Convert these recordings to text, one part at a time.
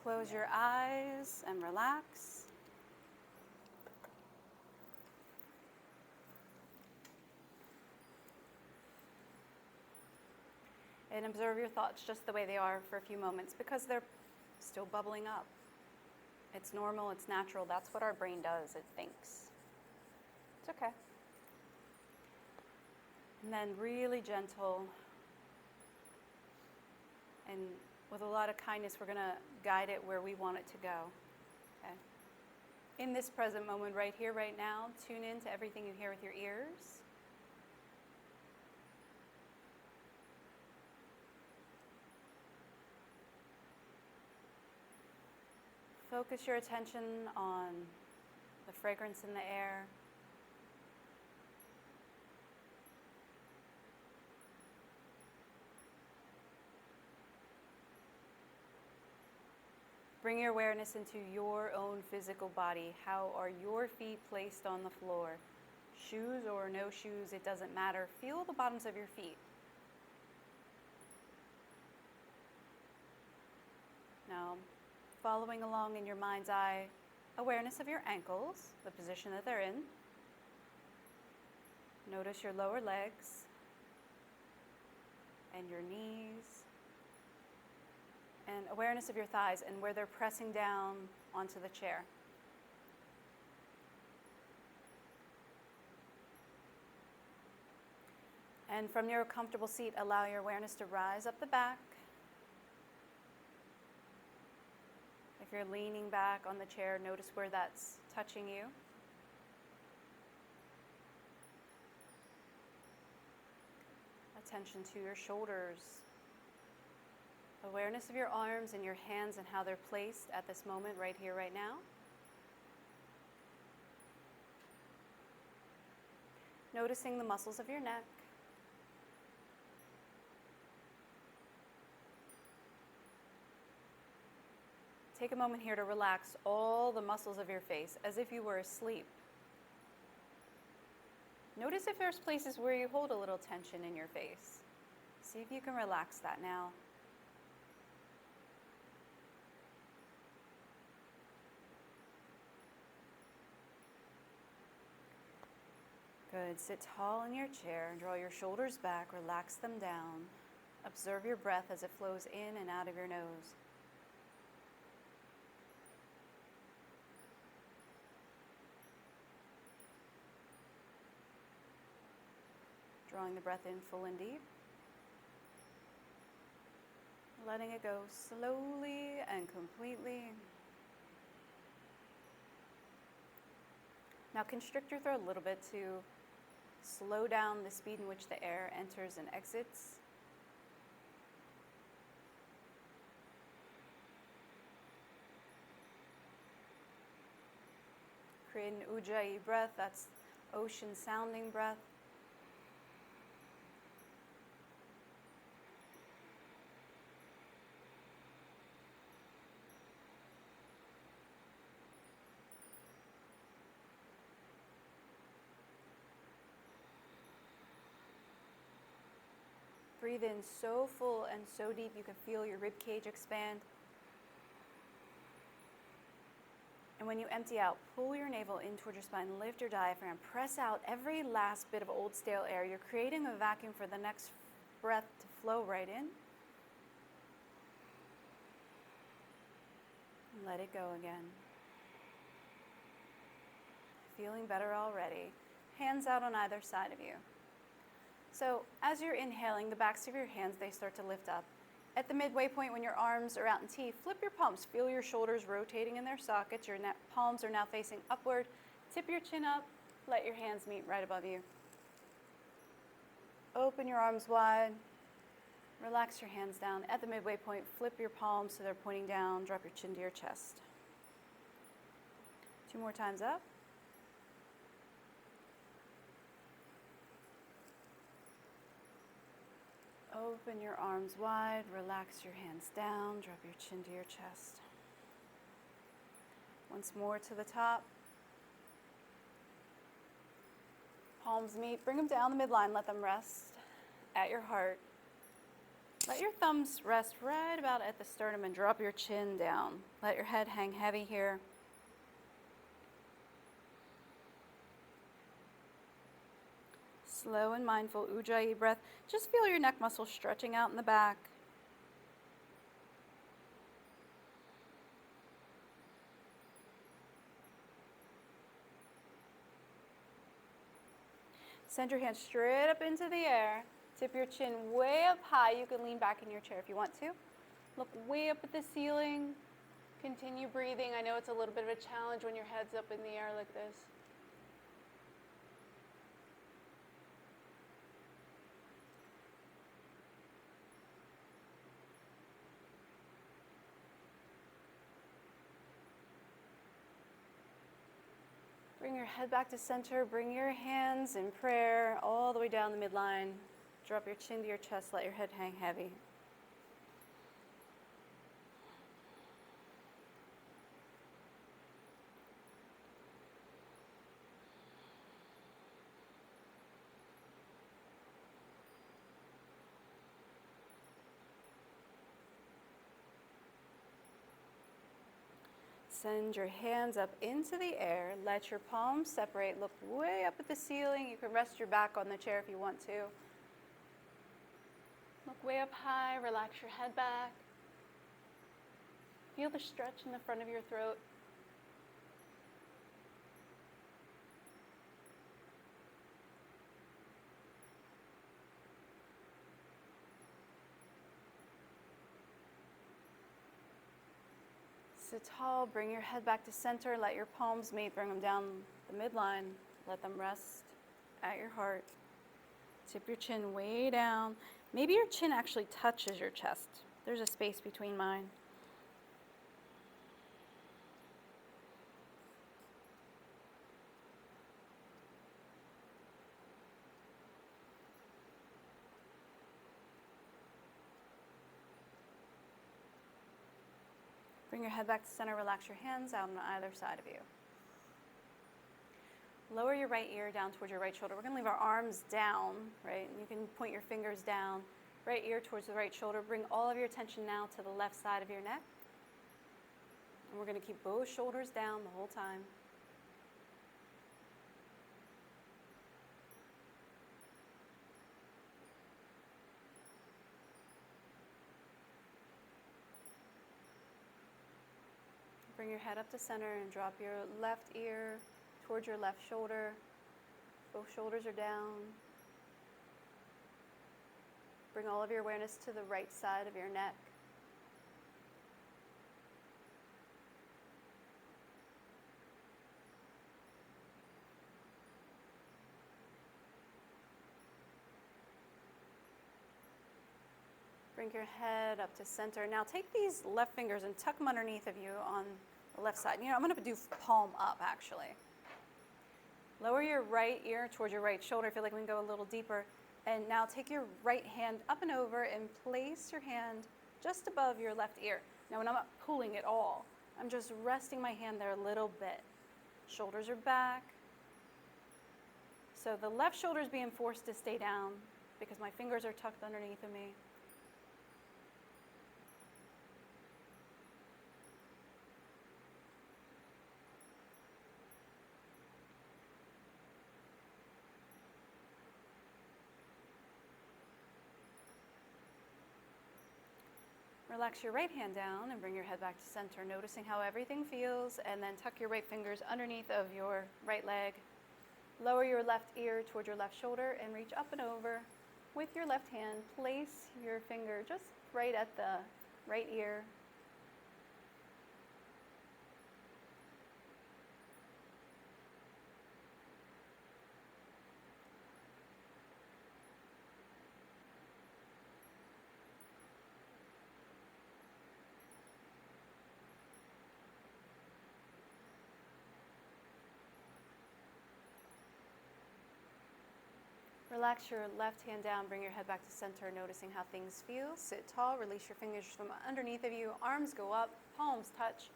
Close your eyes and relax. And observe your thoughts just the way they are for a few moments because they're still bubbling up. It's normal, it's natural. That's what our brain does, it thinks. It's okay. And then really gentle and with a lot of kindness, we're going to guide it where we want it to go. Okay. In this present moment, right here, right now, tune in to everything you hear with your ears. Focus your attention on the fragrance in the air. Bring your awareness into your own physical body. How are your feet placed on the floor? Shoes or no shoes, it doesn't matter. Feel the bottoms of your feet. Now, following along in your mind's eye, awareness of your ankles, the position that they're in. Notice your lower legs and your knees. And awareness of your thighs and where they're pressing down onto the chair. And from your comfortable seat, allow your awareness to rise up the back. If you're leaning back on the chair, notice where that's touching you. Attention to your shoulders. Awareness of your arms and your hands and how they're placed at this moment, right here, right now. Noticing the muscles of your neck. Take a moment here to relax all the muscles of your face as if you were asleep. Notice if there's places where you hold a little tension in your face. See if you can relax that now. Good. Sit tall in your chair. Draw your shoulders back. Relax them down. Observe your breath as it flows in and out of your nose. Drawing the breath in full and deep. Letting it go slowly and completely. Now constrict your throat a little bit to slow down the speed in which the air enters and exits. Create an ujjayi breath, that's ocean sounding breath. Breathe in so full and so deep you can feel your rib cage expand. And when you empty out, pull your navel in towards your spine, lift your diaphragm, press out every last bit of old stale air. You're creating a vacuum for the next breath to flow right in. And let it go again. Feeling better already. Hands out on either side of you. So as you're inhaling, the backs of your hands, they start to lift up. At the midway point, when your arms are out in T, flip your palms. Feel your shoulders rotating in their sockets. Your palms are now facing upward. Tip your chin up. Let your hands meet right above you. Open your arms wide. Relax your hands down. At the midway point, flip your palms so they're pointing down. Drop your chin to your chest. 2 more times up. Open your arms wide, relax your hands down, drop your chin to your chest. Once more to the top. Palms meet, bring them down the midline, let them rest at your heart. Let your thumbs rest right about at the sternum and drop your chin down. Let your head hang heavy here. Slow and mindful Ujjayi breath. Just feel your neck muscles stretching out in the back. Send your hands straight up into the air. Tip your chin way up high. You can lean back in your chair if you want to. Look way up at the ceiling. Continue breathing. I know it's a little bit of a challenge when your head's up in the air like this. Bring your head back to center. Bring your hands in prayer all the way down the midline. Drop your chin to your chest. Let your head hang heavy. Send your hands up into the air. Let your palms separate. Look way up at the ceiling. You can rest your back on the chair if you want to. Look way up high. Relax your head back. Feel the stretch in the front of your throat. Sit tall, bring your head back to center, let your palms meet, bring them down the midline, let them rest at your heart. Tip your chin way down. Maybe your chin actually touches your chest. There's a space between mine. Bring your head back to center, relax your hands out on either side of you. Lower your right ear down towards your right shoulder. We're going to leave our arms down, right? And you can point your fingers down, right ear towards the right shoulder. Bring all of your attention now to the left side of your neck. And we're going to keep both shoulders down the whole time. Bring your head up to center and drop your left ear towards your left shoulder. Both shoulders are down. Bring all of your awareness to the right side of your neck. Bring your head up to center. Now take these left fingers and tuck them underneath of you on the left side. You know, I'm going to do palm up actually. Lower your right ear towards your right shoulder. I feel like we can go a little deeper. And now take your right hand up and over and place your hand just above your left ear. Now when I'm not pulling at all, I'm just resting my hand there a little bit. Shoulders are back. So the left shoulder is being forced to stay down because my fingers are tucked underneath of me. Relax your right hand down and bring your head back to center, noticing how everything feels, and then tuck your right fingers underneath of your right leg. Lower your left ear toward your left shoulder and reach up and over. With your left hand, place your finger just right at the right ear. Relax your left hand down, bring your head back to center, noticing how things feel. Sit tall, release your fingers from underneath of you, arms go up, palms touch.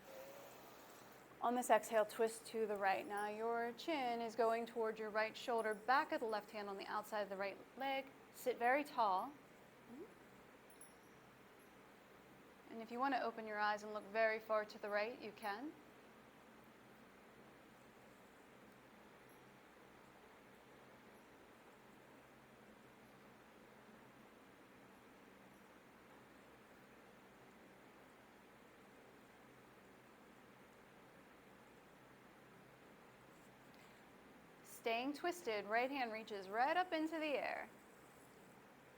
On this exhale, twist to the right. Now your chin is going toward your right shoulder, back of the left hand on the outside of the right leg. Sit very tall. And if you want to open your eyes and look very far to the right, you can. Staying twisted, right hand reaches right up into the air.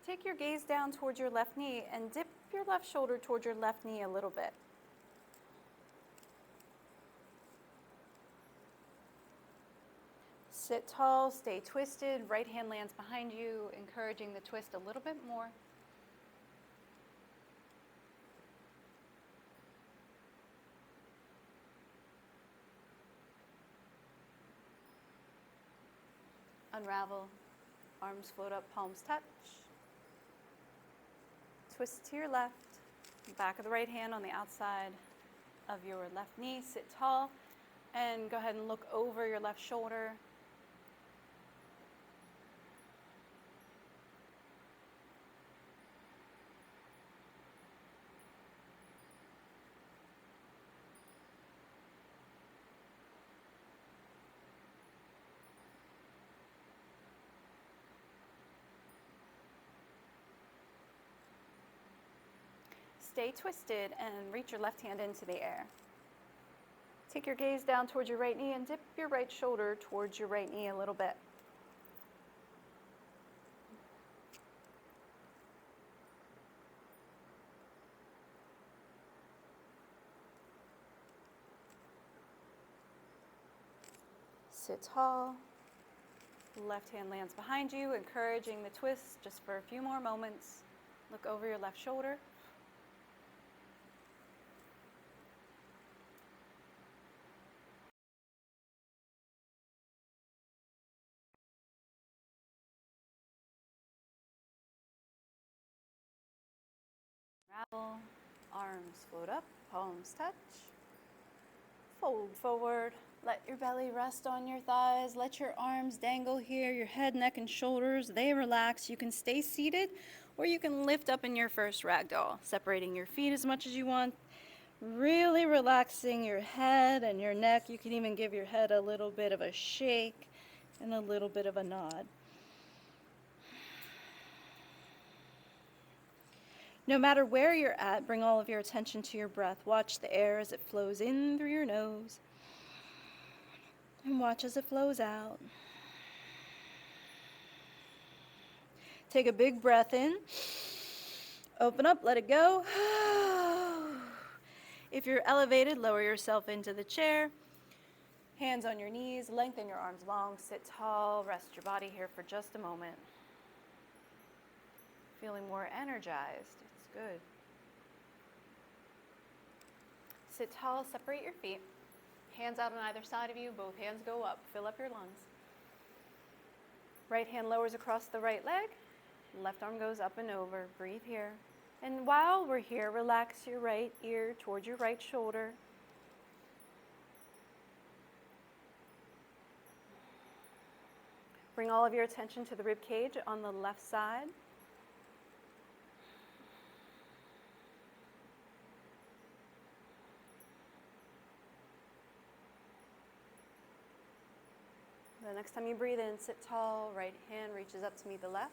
Take your gaze down towards your left knee and dip your left shoulder towards your left knee a little bit. Sit tall, stay twisted, right hand lands behind you, encouraging the twist a little bit more. Unravel, arms float up, palms touch. Twist to your left, back of the right hand on the outside of your left knee. Sit tall and go ahead and look over your left shoulder. Stay twisted and reach your left hand into the air. Take your gaze down towards your right knee and dip your right shoulder towards your right knee a little bit. Sit tall. Left hand lands behind you, encouraging the twist just for a few more moments. Look over your left shoulder. Unravel, arms float up, palms touch. Fold forward, let your belly rest on your thighs, let your arms dangle here, your head, neck, and shoulders, they relax. You can stay seated or you can lift up in your first ragdoll, separating your feet as much as you want, really relaxing your head and your neck. You can even give your head a little bit of a shake and a little bit of a nod. No matter where you're at, bring all of your attention to your breath. Watch the air as it flows in through your nose. And watch as it flows out. Take a big breath in. Open up, let it go. If you're elevated, lower yourself into the chair. Hands on your knees, lengthen your arms long, sit tall, rest your body here for just a moment. Feeling more energized. It's good. Sit tall, separate your feet. Hands out on either side of you, both hands go up, fill up your lungs. Right hand lowers across the right leg, left arm goes up and over. Breathe here. And while we're here, relax your right ear towards your right shoulder. Bring all of your attention to the rib cage on the left side. The next time you breathe in, sit tall, right hand reaches up to meet the left.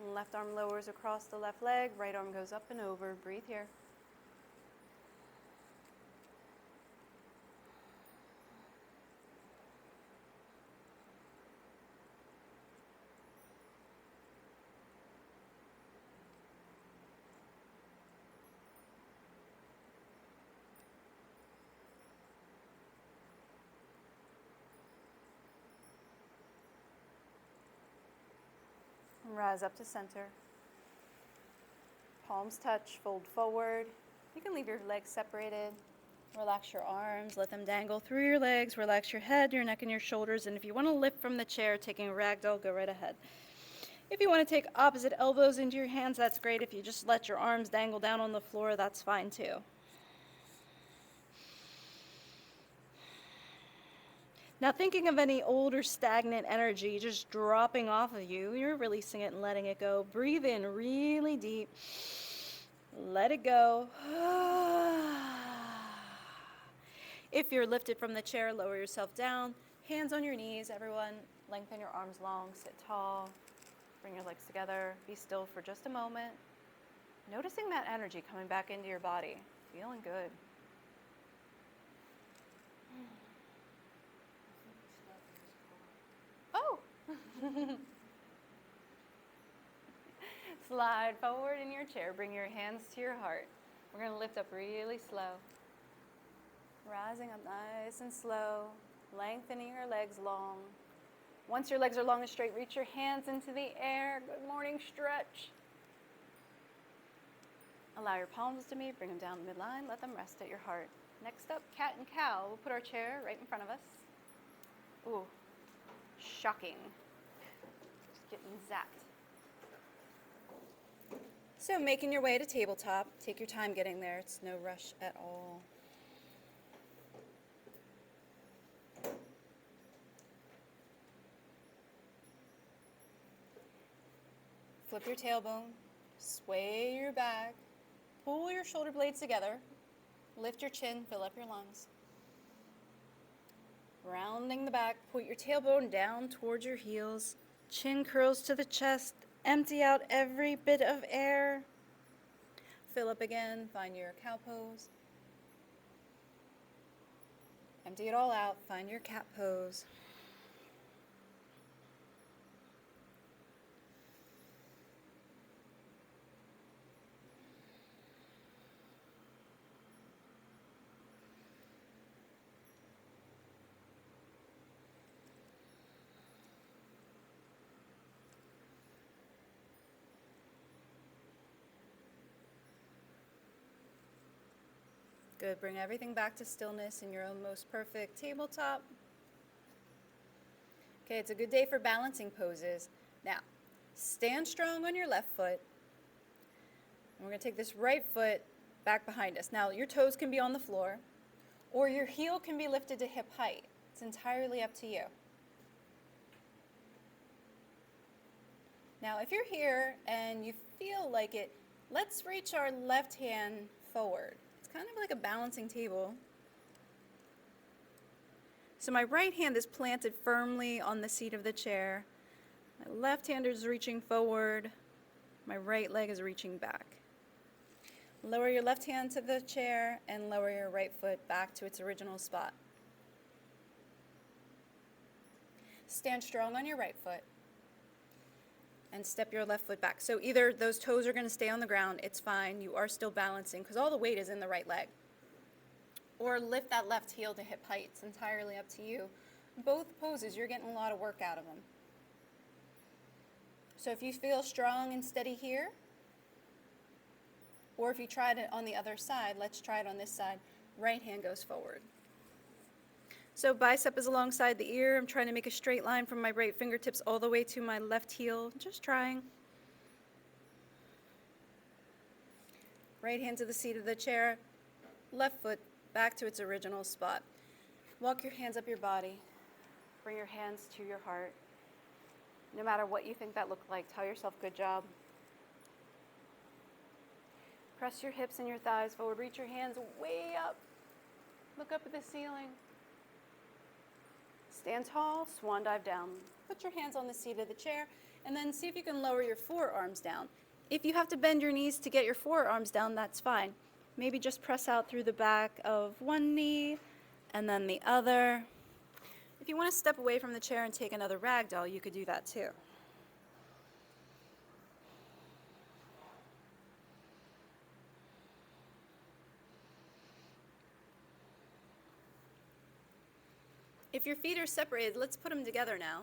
And left arm lowers across the left leg, right arm goes up and over. Breathe here. Rise up to center. Palms touch, fold forward. You can leave your legs separated. Relax your arms, let them dangle through your legs. Relax your head, your neck, and your shoulders. And if you want to lift from the chair, taking a ragdoll, go right ahead. If you want to take opposite elbows into your hands, that's great. If you just let your arms dangle down on the floor, that's fine too. Now thinking of any old or stagnant energy just dropping off of you, you're releasing it and letting it go. Breathe in really deep. Let it go. If you're lifted from the chair, lower yourself down. Hands on your knees, everyone. Lengthen your arms long, sit tall. Bring your legs together. Be still for just a moment. Noticing that energy coming back into your body. Feeling good. Oh! Slide forward in your chair. Bring your hands to your heart. We're going to lift up really slow. Rising up nice and slow. Lengthening your legs long. Once your legs are long and straight, reach your hands into the air. Good morning stretch. Allow your palms to meet. Bring them down the midline. Let them rest at your heart. Next up, cat and cow. We'll put our chair right in front of us. Ooh, shocking. Just getting zapped. So making your way to tabletop. Take your time getting there. It's no rush at all. Flip your tailbone, sway your back, pull your shoulder blades together, lift your chin, fill up your lungs. Rounding the back, put your tailbone down towards your heels, chin curls to the chest, empty out every bit of air. Fill up again, find your cow pose. Empty it all out, find your cat pose. Good, bring everything back to stillness in your own most perfect tabletop. Okay, it's a good day for balancing poses. Now, stand strong on your left foot. And we're gonna take this right foot back behind us. Now, your toes can be on the floor, or your heel can be lifted to hip height. It's entirely up to you. Now, if you're here and you feel like it, let's reach our left hand forward. It's kind of like a balancing table. So my right hand is planted firmly on the seat of the chair. My left hand is reaching forward. My right leg is reaching back. Lower your left hand to the chair and lower your right foot back to its original spot. Stand strong on your right foot and step your left foot back. So either those toes are going to stay on the ground, it's fine, you are still balancing because all the weight is in the right leg. Or lift that left heel to hip height, it's entirely up to you. Both poses, you're getting a lot of work out of them. So if you feel strong and steady here, or if you tried it on the other side, let's try it on this side. Right hand goes forward. So bicep is alongside the ear. I'm trying to make a straight line from my right fingertips all the way to my left heel. Just trying. Right hand to the seat of the chair. Left foot back to its original spot. Walk your hands up your body. Bring your hands to your heart. No matter what you think that looked like, tell yourself good job. Press your hips and your thighs forward. Reach your hands way up. Look up at the ceiling. Stand tall, swan dive down. Put your hands on the seat of the chair and then see if you can lower your forearms down. If you have to bend your knees to get your forearms down, that's fine. Maybe just press out through the back of one knee and then the other. If you want to step away from the chair and take another ragdoll, you could do that too. If your feet are separated, let's put them together now.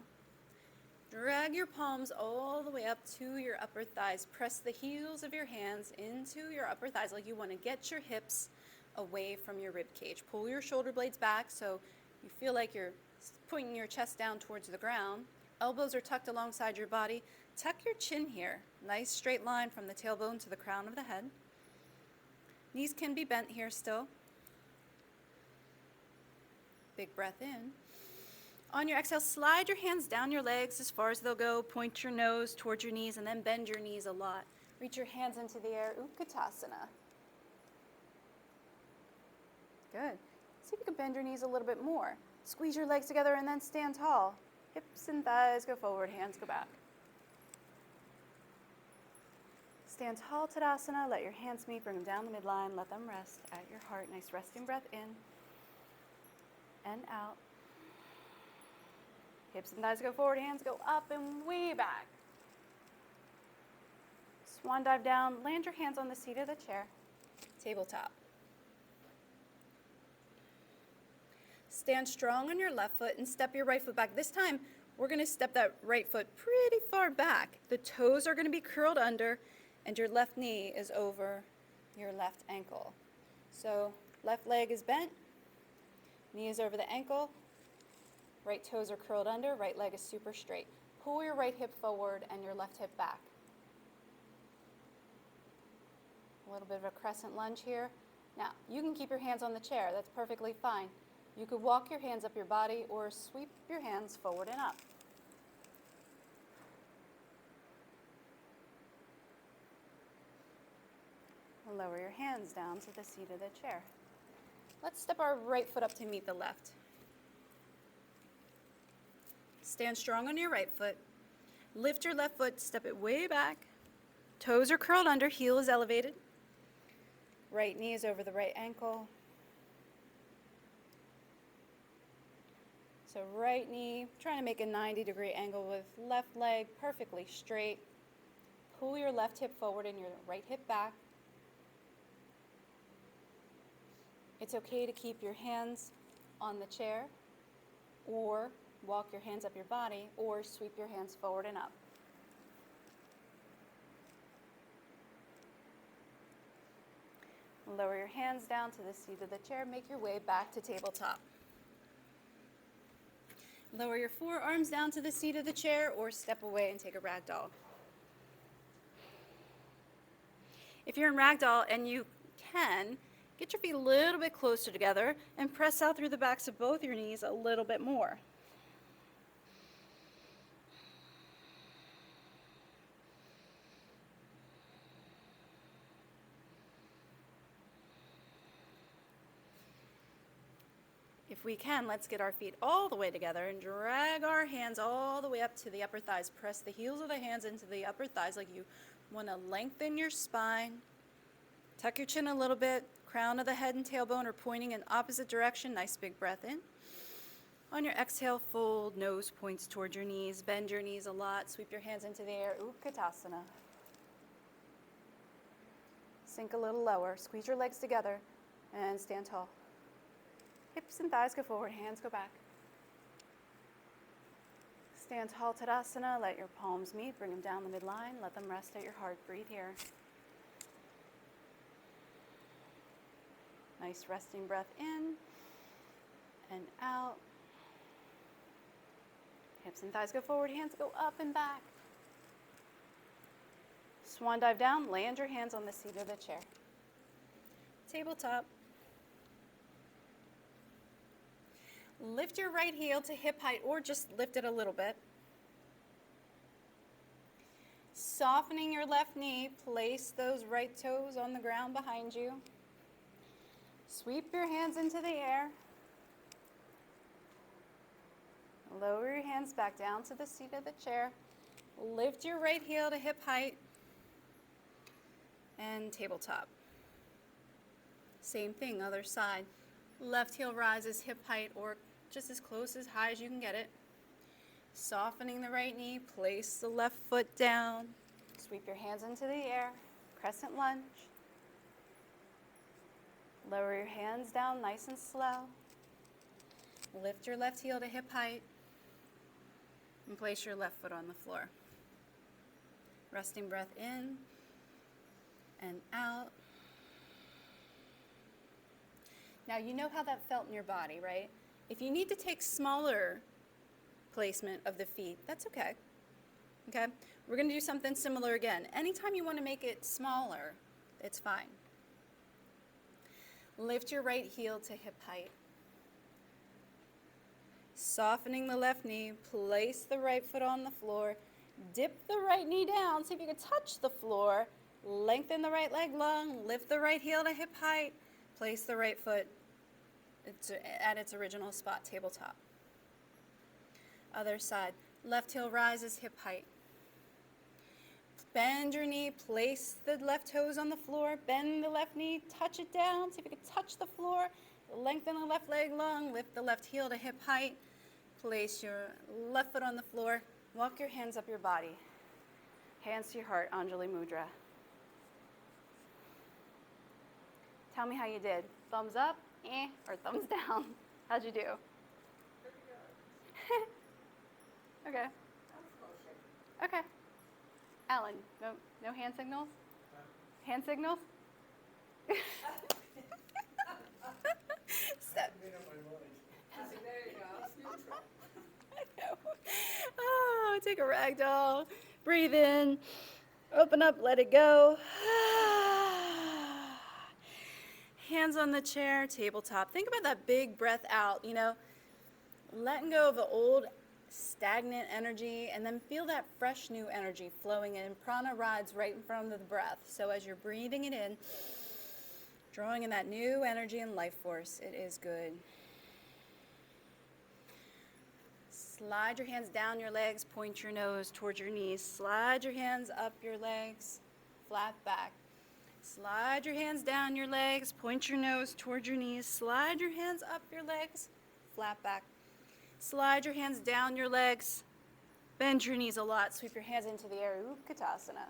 Drag your palms all the way up to your upper thighs. Press the heels of your hands into your upper thighs like you want to get your hips away from your rib cage. Pull your shoulder blades back so you feel like you're pointing your chest down towards the ground. Elbows are tucked alongside your body. Tuck your chin here. Nice straight line from the tailbone to the crown of the head. Knees can be bent here still. Big breath in. On your exhale, slide your hands down your legs as far as they'll go. Point your nose towards your knees and then bend your knees a lot. Reach your hands into the air, Utkatasana. Good. See if you can bend your knees a little bit more. Squeeze your legs together and then stand tall. Hips and thighs go forward, hands go back. Stand tall, Tadasana. Let your hands meet, bring them down the midline. Let them rest at your heart. Nice resting breath in and out. Hips and thighs go forward, hands go up and way back. Swan dive down, land your hands on the seat of the chair. Tabletop. Stand strong on your left foot and step your right foot back. This time, we're going to step that right foot pretty far back. The toes are going to be curled under, and your left knee is over your left ankle. So left leg is bent, knee is over the ankle, right toes are curled under, right leg is super straight. Pull your right hip forward and your left hip back. A little bit of a crescent lunge here. Now, you can keep your hands on the chair. That's perfectly fine. You could walk your hands up your body or sweep your hands forward and up. Lower your hands down to the seat of the chair. Let's step our right foot up to meet the left. Stand strong on your right foot. Lift your left foot, step it way back. Toes are curled under, heel is elevated. Right knee is over the right ankle. So right knee, trying to make a 90-degree angle with left leg perfectly straight. Pull your left hip forward and your right hip back. It's okay to keep your hands on the chair or walk your hands up your body or sweep your hands forward and up. Lower your hands down to the seat of the chair. Make your way back to tabletop. Lower your forearms down to the seat of the chair or step away and take a ragdoll. If you're in ragdoll and you can, get your feet a little bit closer together and press out through the backs of both your knees a little bit more. If we can, let's get our feet all the way together and drag our hands all the way up to the upper thighs. Press the heels of the hands into the upper thighs like you want to lengthen your spine. Tuck your chin a little bit. Crown of the head and tailbone are pointing in opposite direction. Nice big breath in. On your exhale, fold, nose points towards your knees. Bend your knees a lot. Sweep your hands into the air. Utkatasana. Sink a little lower. Squeeze your legs together and stand tall. Hips and thighs go forward, hands go back. Stand tall, Tadasana. Let your palms meet. Bring them down the midline. Let them rest at your heart. Breathe here. Nice resting breath in and out. Hips and thighs go forward, hands go up and back. Swan dive down. Land your hands on the seat of the chair. Tabletop. Lift your right heel to hip height or just lift it a little bit. Softening your left knee, place those right toes on the ground behind you. Sweep your hands into the air. Lower your hands back down to the seat of the chair. Lift your right heel to hip height and tabletop. Same thing, other side. Left heel rises hip height or just as close as high as you can get it. Softening the right knee, place the left foot down. Sweep your hands into the air, crescent lunge. Lower your hands down nice and slow. Lift your left heel to hip height and place your left foot on the floor. Resting breath in and out. Now you know how that felt in your body, right? If you need to take smaller placement of the feet, that's okay. Okay? We're going to do something similar again. Anytime you want to make it smaller, it's fine. Lift your right heel to hip height. Softening the left knee, place the right foot on the floor. Dip the right knee down, see if you can touch the floor, Lengthen the right leg long, lift the right heel to hip height, place the right foot at its original spot, tabletop. Other side, left heel rises hip height. Bend your knee, place the left toes on the floor, bend the left knee, touch it down, see if you can touch the floor, lengthen the left leg long, lift the left heel to hip height, place your left foot on the floor, walk your hands up your body. Hands to your heart, Anjali Mudra. Tell me how you did. Thumbs up, or thumbs down? How'd you do? Pretty good. Okay. That was bullshit. Okay. Alan, no hand signals? Hand signals? Step. There you go. It's neutral. I know. Oh, take a rag doll. Breathe in. Open up, let it go. Hands on the chair, tabletop. Think about that big breath out, letting go of the old stagnant energy, and then feel that fresh new energy flowing in. Prana rides right in front of the breath. So as you're breathing it in, drawing in that new energy and life force, it is good. Slide your hands down your legs, point your nose towards your knees. Slide your hands up your legs, flat back. Slide your hands down your legs, point your nose towards your knees. Slide your hands up your legs, flat back. Slide your hands down your legs, bend your knees a lot, sweep your hands into the air, Utkatasana.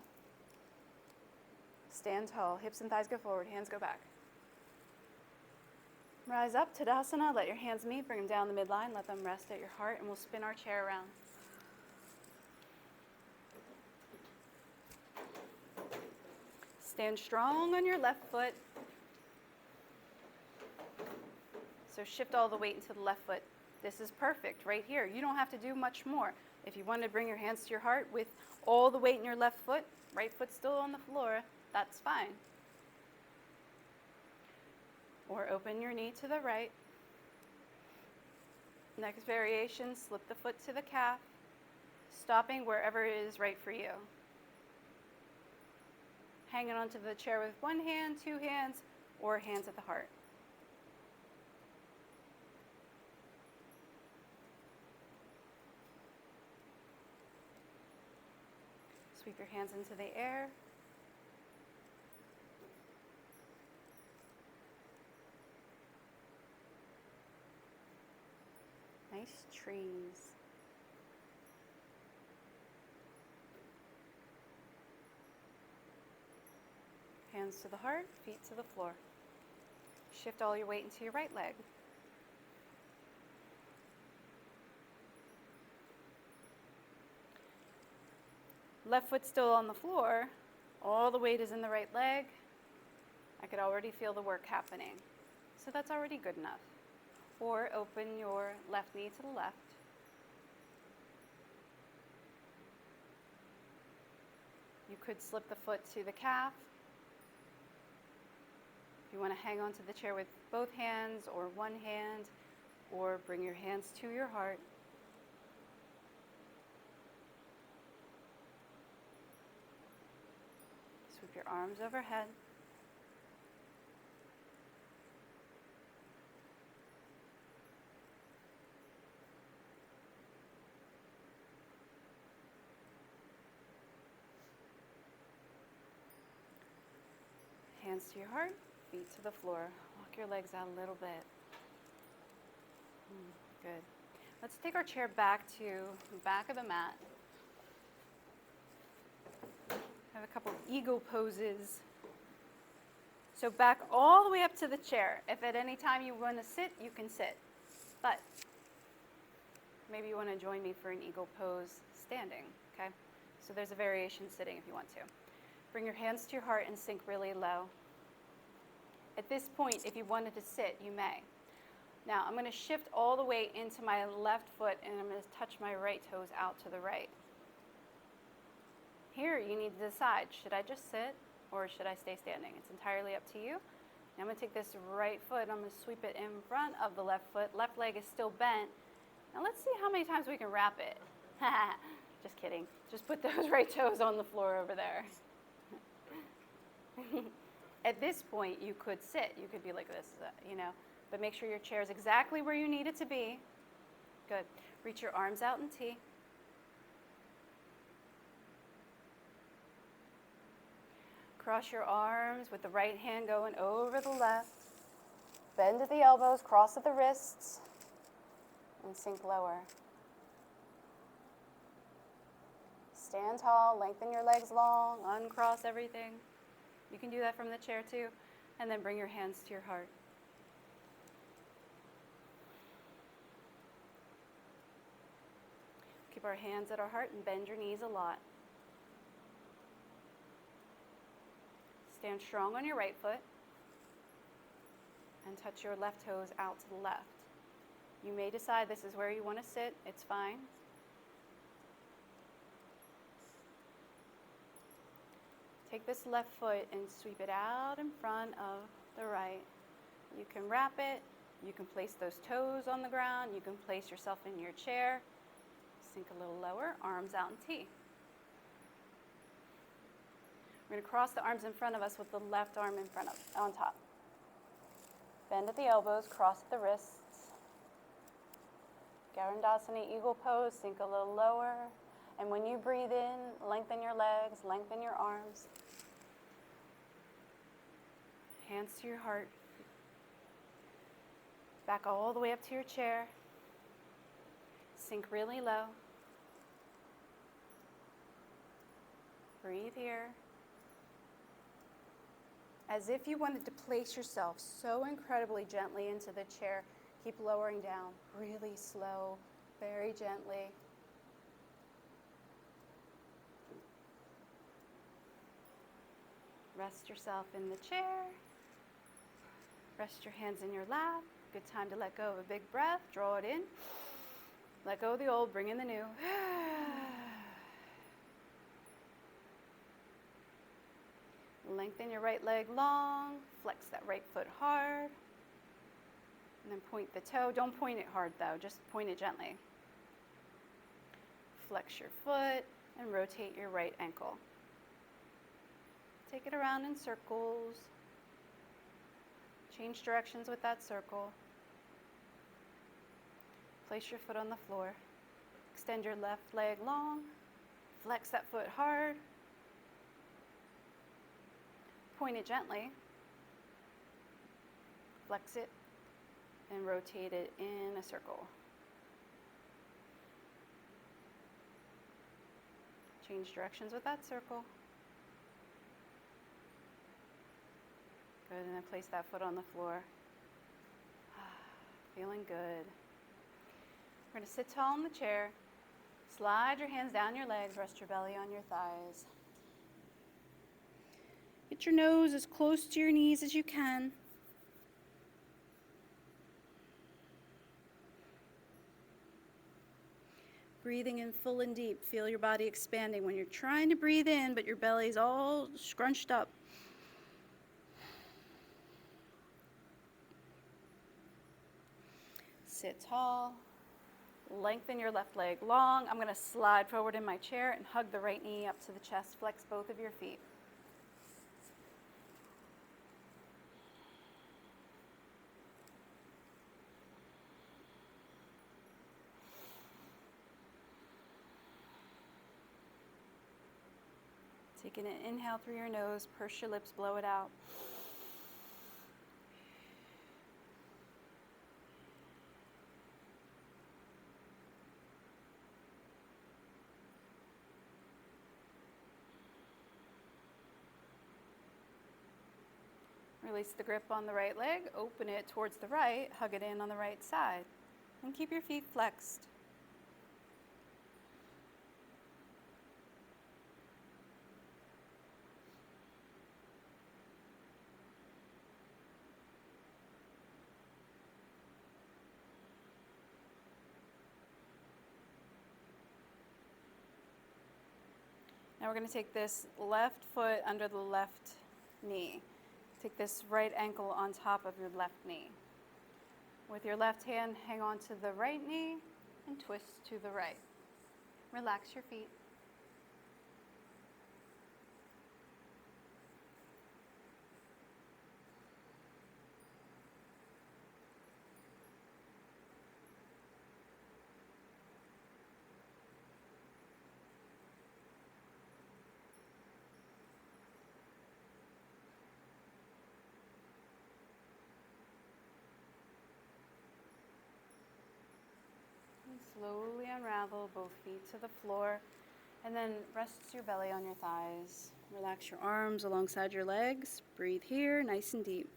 Stand tall, hips and thighs go forward, hands go back. Rise up, Tadasana, let your hands meet, bring them down the midline, let them rest at your heart, and we'll spin our chair around. Stand strong on your left foot. So shift all the weight into the left foot. This is perfect right here. You don't have to do much more. If you want to bring your hands to your heart with all the weight in your left foot, right foot still on the floor, that's fine. Or open your knee to the right. Next variation, slip the foot to the calf, stopping wherever it is right for you. Hanging onto the chair with one hand, two hands, or hands at the heart. Sweep your hands into the air. Nice trees. Hands to the heart, feet to the floor. Shift all your weight into your right leg. Left foot still on the floor. All the weight is in the right leg. I could already feel the work happening. So that's already good enough. Or open your left knee to the left. You could slip the foot to the calf. If you want to hang on to the chair with both hands or one hand, or bring your hands to your heart. Sweep your arms overhead. Hands to your heart, feet to the floor. Walk your legs out a little bit. Good. Let's take our chair back to the back of the mat. Have a couple of eagle poses. So back all the way up to the chair. If at any time you want to sit, you can sit. But maybe you want to join me for an eagle pose standing, okay? So there's a variation sitting if you want to. Bring your hands to your heart and sink really low. At this point, if you wanted to sit, you may. Now, I'm going to shift all the weight into my left foot, and I'm going to touch my right toes out to the right. Here, you need to decide, should I just sit or should I stay standing? It's entirely up to you. Now, I'm going to take this right foot, I'm going to sweep it in front of the left foot. Left leg is still bent. Now, let's see how many times we can wrap it. Just kidding. Just put those right toes on the floor over there. At this point, you could sit. You could be like this, but make sure your chair is exactly where you need it to be. Good. Reach your arms out in T. Cross your arms with the right hand going over the left. Bend at the elbows, cross at the wrists, and sink lower. Stand tall, lengthen your legs long, uncross everything. You can do that from the chair too. And then bring your hands to your heart. Keep our hands at our heart and bend your knees a lot. Stand strong on your right foot and touch your left toes out to the left. You may decide this is where you want to sit. It's fine. Take this left foot and sweep it out in front of the right. You can wrap it. You can place those toes on the ground. You can place yourself in your chair. Sink a little lower, arms out in T. We're going to cross the arms in front of us with the left arm on top. Bend at the elbows, cross at the wrists. Garandasana, eagle pose, sink a little lower. And when you breathe in, lengthen your legs, lengthen your arms. Hands to your heart. Back all the way up to your chair. Sink really low. Breathe here. As if you wanted to place yourself so incredibly gently into the chair. Keep lowering down, really slow, very gently. Rest yourself in the chair. Rest your hands in your lap. Good time to let go of a big breath. Draw it in. Let go of the old, bring in the new. Lengthen your right leg long. Flex that right foot hard. And then point the toe. Don't point it hard though, just point it gently. Flex your foot and rotate your right ankle. Take it around in circles. Change directions with that circle. Place your foot on the floor. Extend your left leg long. Flex that foot hard. Point it gently. Flex it and rotate it in a circle. Change directions with that circle. Good, and then place that foot on the floor. Feeling good. We're going to sit tall in the chair. Slide your hands down your legs, rest your belly on your thighs. Get your nose as close to your knees as you can. Breathing in full and deep. Feel your body expanding when you're trying to breathe in, but your belly's all scrunched up. Sit tall. Lengthen your left leg long. I'm going to slide forward in my chair and hug the right knee up to the chest. Flex both of your feet. Taking an inhale through your nose, purse your lips, blow it out. Release the grip on the right leg, open it towards the right, hug it in on the right side, and keep your feet flexed. Now we're going to take this left foot under the left knee. Take this right ankle on top of your left knee. With your left hand, hang on to the right knee and twist to the right. Relax your feet. Slowly unravel both feet to the floor, and then rest your belly on your thighs. Relax your arms alongside your legs. Breathe here, nice and deep.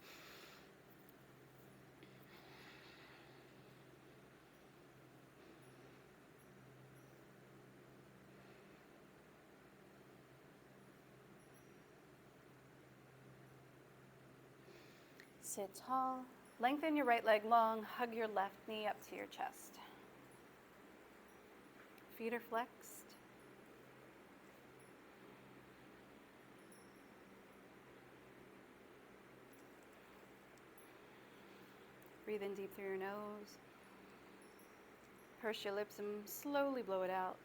Sit tall. Lengthen your right leg long. Hug your left knee up to your chest. Feet are flexed. Breathe in deep through your nose. Purse your lips and slowly blow it out.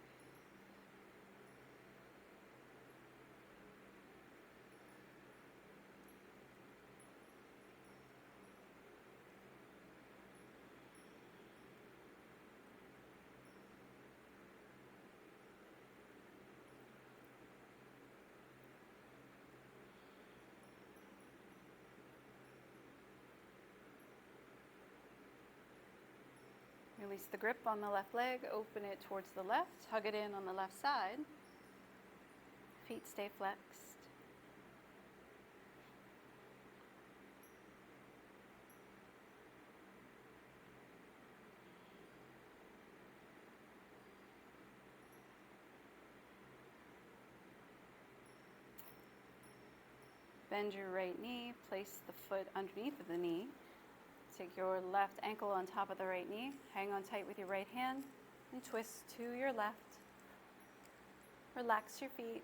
Release the grip on the left leg, open it towards the left, hug it in on the left side. Feet stay flexed. Bend your right knee, place the foot underneath of the knee. Take your left ankle on top of the right knee, hang on tight with your right hand, and twist to your left. Relax your feet.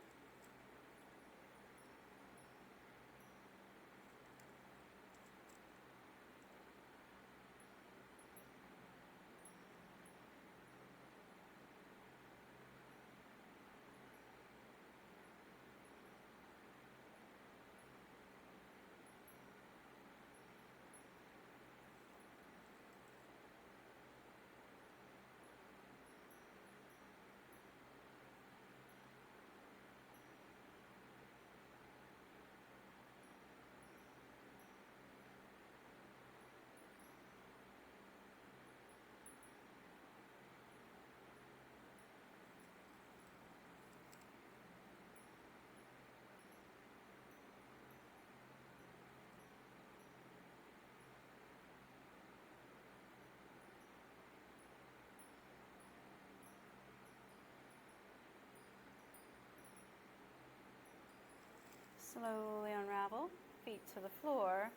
Slowly unravel, feet to the floor.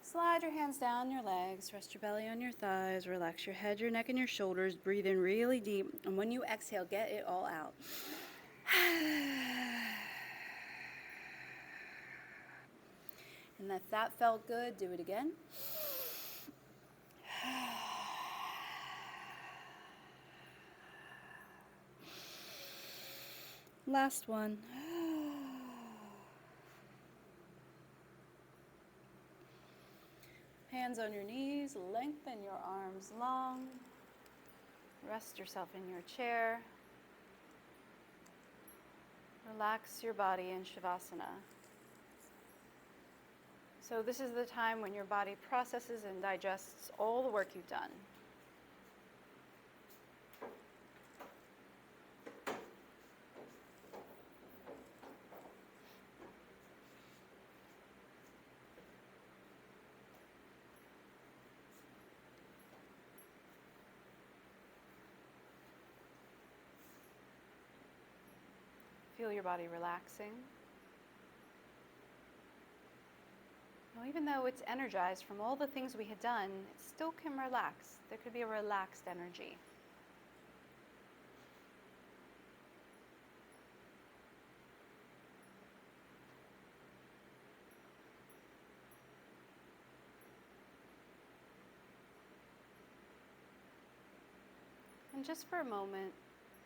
Slide your hands down your legs, rest your belly on your thighs, relax your head, your neck, and your shoulders. Breathe in really deep, and when you exhale, get it all out. And if that felt good, do it again. Last one. Hands on your knees, lengthen your arms long. Rest yourself in your chair. Relax your body in Shavasana. So this is the time when your body processes and digests all the work you've done. Feel your body relaxing. Now, even though it's energized from all the things we had done, it still can relax. There could be a relaxed energy. And just for a moment,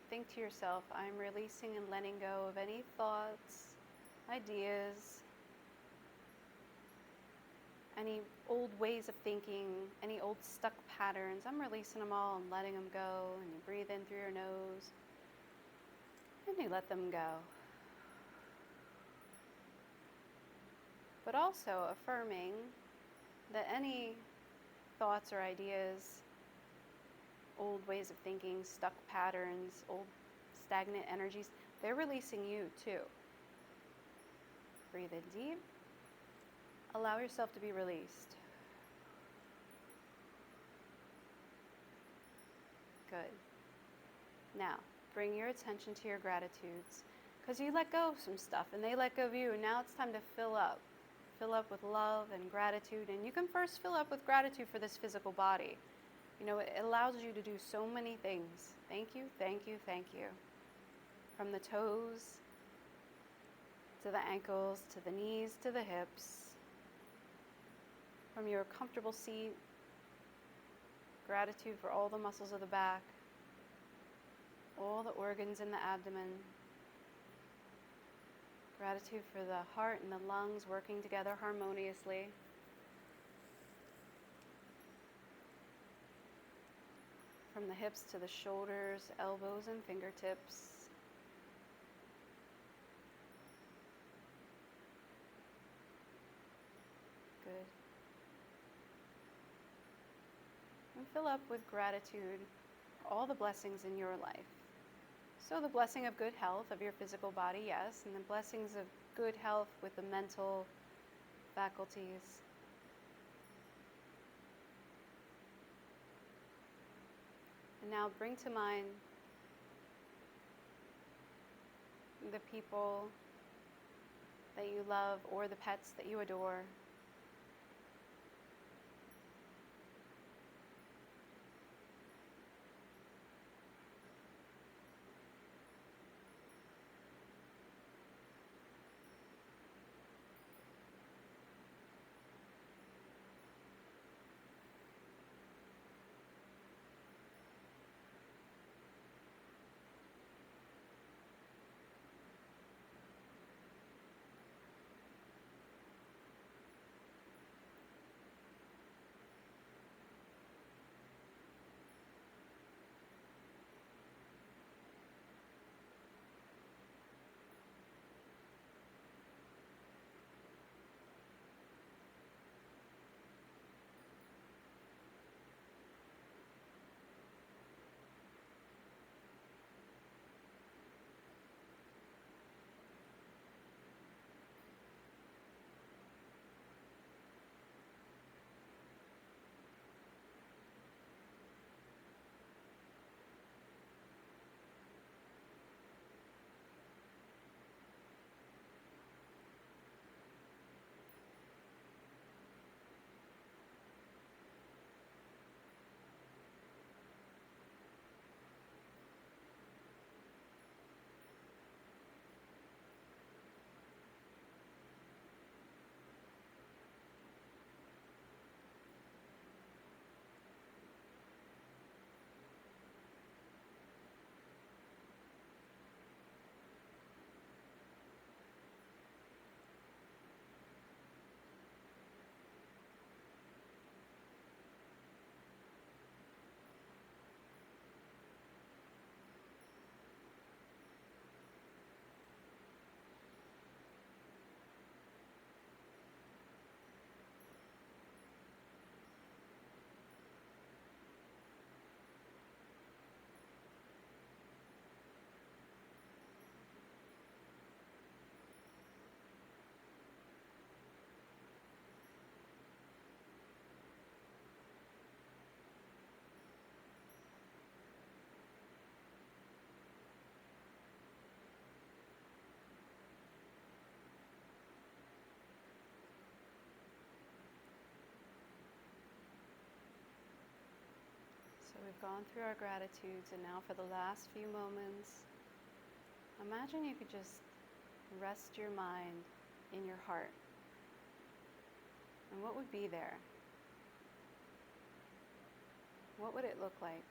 think to yourself, I'm releasing and letting go of any thoughts, ideas, any old ways of thinking, any old stuck patterns. I'm releasing them all and letting them go. And you breathe in through your nose, and you let them go. But also affirming that any thoughts or ideas old ways of thinking, stuck patterns, old stagnant energies, they're releasing you too. Breathe in deep. Allow yourself to be released. Good. Now, bring your attention to your gratitudes, because you let go of some stuff and they let go of you, and now it's time to fill up. Fill up with love and gratitude, and you can first fill up with gratitude for this physical body. You know, it allows you to do so many things. Thank you, thank you, thank you. From the toes, to the ankles, to the knees, to the hips. From your comfortable seat, gratitude for all the muscles of the back, all the organs in the abdomen. Gratitude for the heart and the lungs working together harmoniously. From the hips to the shoulders, elbows and fingertips. Good. And fill up with gratitude all the blessings in your life. So the blessing of good health of your physical body, yes, and the blessings of good health with the mental faculties. And now bring to mind the people that you love or the pets that you adore. So we've gone through our gratitudes, and now for the last few moments, imagine you could just rest your mind in your heart. And what would be there? What would it look like?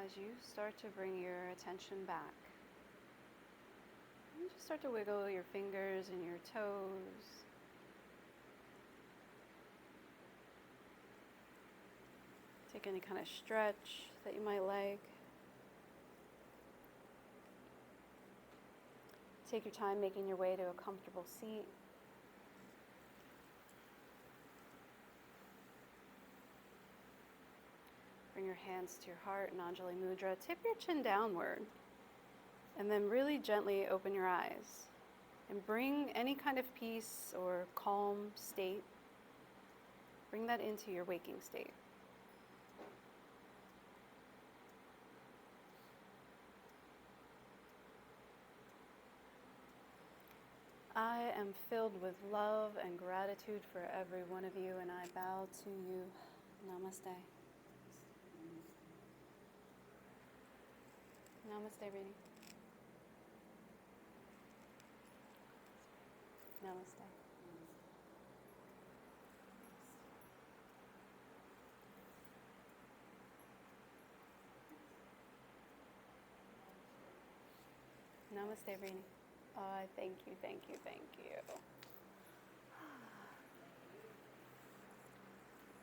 as you start to bring your attention back, you just start to wiggle your fingers and your toes. Take any kind of stretch that you might like. Take your time making your way to a comfortable seat. Bring your hands to your heart in Anjali Mudra. Tip your chin downward. And then really gently open your eyes. And bring any kind of peace or calm state, bring that into your waking state. I am filled with love and gratitude for every one of you, and I bow to you. Namaste. Namaste, Rini. Namaste. Namaste, Rini. Thank you, thank you, thank you.